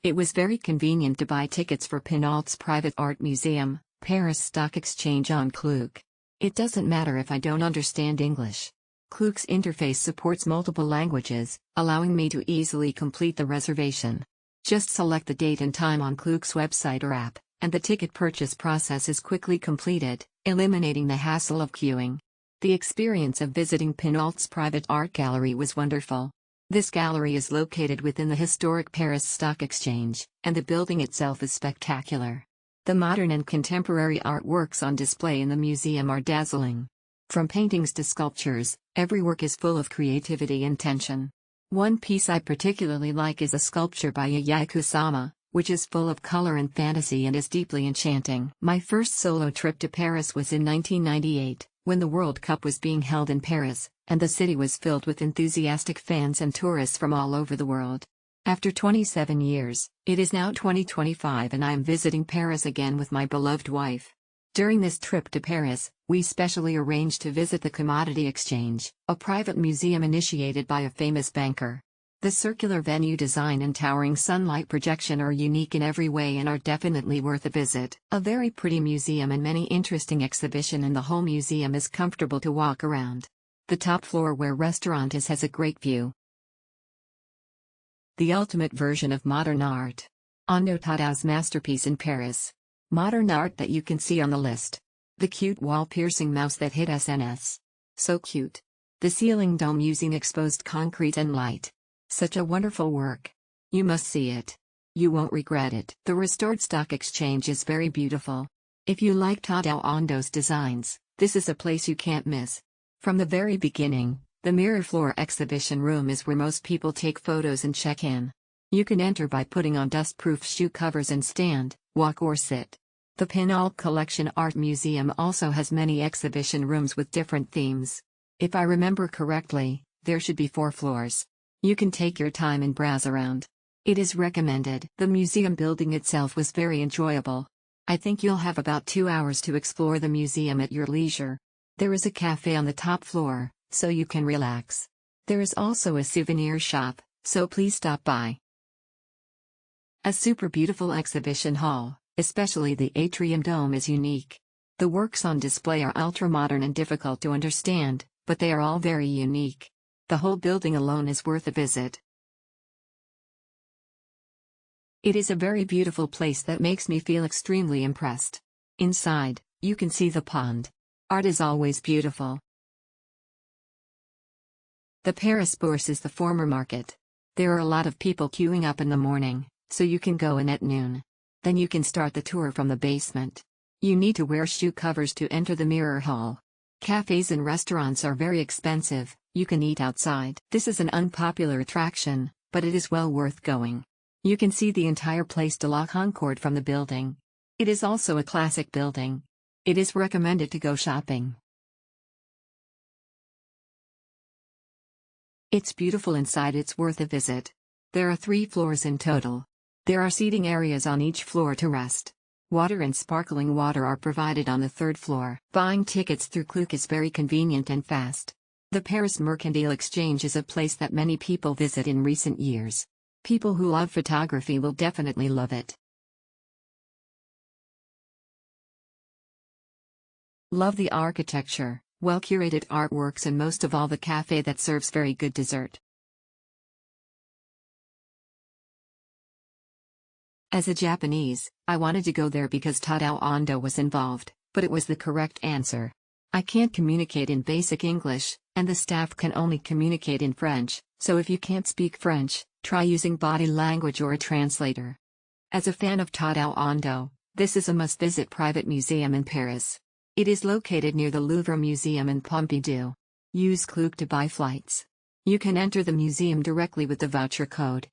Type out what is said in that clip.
It was very convenient to buy tickets for Pinault's private art museum, Paris Stock Exchange on Klook. It doesn't matter if I don't understand English. Klook's interface supports multiple languages, allowing me to easily complete the reservation. Just select the date and time on Klook's website or app, and the ticket purchase process is quickly completed, eliminating the hassle of queuing. The experience of visiting Pinault's private art gallery was wonderful. This gallery is located within the historic Paris Stock Exchange, and the building itself is spectacular. The modern and contemporary artworks on display in the museum are dazzling. From paintings to sculptures, every work is full of creativity and tension. One piece I particularly like is a sculpture by Yayoi Kusama, which is full of color and fantasy and is deeply enchanting. My first solo trip to Paris was in 1998, when the World Cup was being held in Paris, and the city was filled with enthusiastic fans and tourists from all over the world. After 27 years, it is now 2025 and I am visiting Paris again with my beloved wife. During this trip to Paris, we specially arranged to visit the Commodity Exchange, a private museum initiated by a famous banker. The circular venue design and towering sunlight projection are unique in every way and are definitely worth a visit. A very pretty museum and many interesting exhibition, and the whole museum is comfortable to walk around. The top floor where restaurant is has a great view. The ultimate version of modern art. Ando Tadao's masterpiece in Paris. Modern art that you can see on the list. The cute wall-piercing mouse that hit SNS. So cute. The ceiling dome using exposed concrete and light. Such a wonderful work. You must see it. You won't regret it. The restored stock exchange is very beautiful. If you like Tadao Ando's designs, this is a place you can't miss. From the very beginning, the mirror floor exhibition room is where most people take photos and check in. You can enter by putting on dust-proof shoe covers and stand, walk or sit. The Pinault Collection Art Museum also has many exhibition rooms with different themes. If I remember correctly, there should be 4 floors. You can take your time and browse around. It is recommended. The museum building itself was very enjoyable. I think you'll have about 2 hours to explore the museum at your leisure. There is a cafe on the top floor, so you can relax. There is also a souvenir shop, so please stop by. A super beautiful exhibition hall, especially the atrium dome, is unique. The works on display are ultra-modern and difficult to understand, but they are all very unique. The whole building alone is worth a visit. It is a very beautiful place that makes me feel extremely impressed. Inside, you can see the pond. Art is always beautiful. The Paris Bourse is the former market. There are a lot of people queuing up in the morning, so you can go in at noon. Then you can start the tour from the basement. You need to wear shoe covers to enter the mirror hall. Cafes and restaurants are very expensive. You can eat outside. This is an unpopular attraction, but it is well worth going. You can see the entire Place de la Concorde from the building. It is also a classic building. It is recommended to go shopping. It's beautiful inside. It's worth a visit. There are 3 floors in total. There are seating areas on each floor to rest. Water and sparkling water are provided on the 3rd floor. Buying tickets through Klook is very convenient and fast. The Paris Mercantile Exchange is a place that many people visit in recent years. People who love photography will definitely love it. Love the architecture, well-curated artworks, and most of all the cafe that serves very good dessert. As a Japanese, I wanted to go there because Tadao Ando was involved, but it was the correct answer. I can't communicate in basic English, and the staff can only communicate in French, so if you can't speak French, try using body language or a translator. As a fan of Tadao Ando, this is a must-visit private museum in Paris. It is located near the Louvre Museum in Pompidou. Use Klook to buy flights. You can enter the museum directly with the voucher code.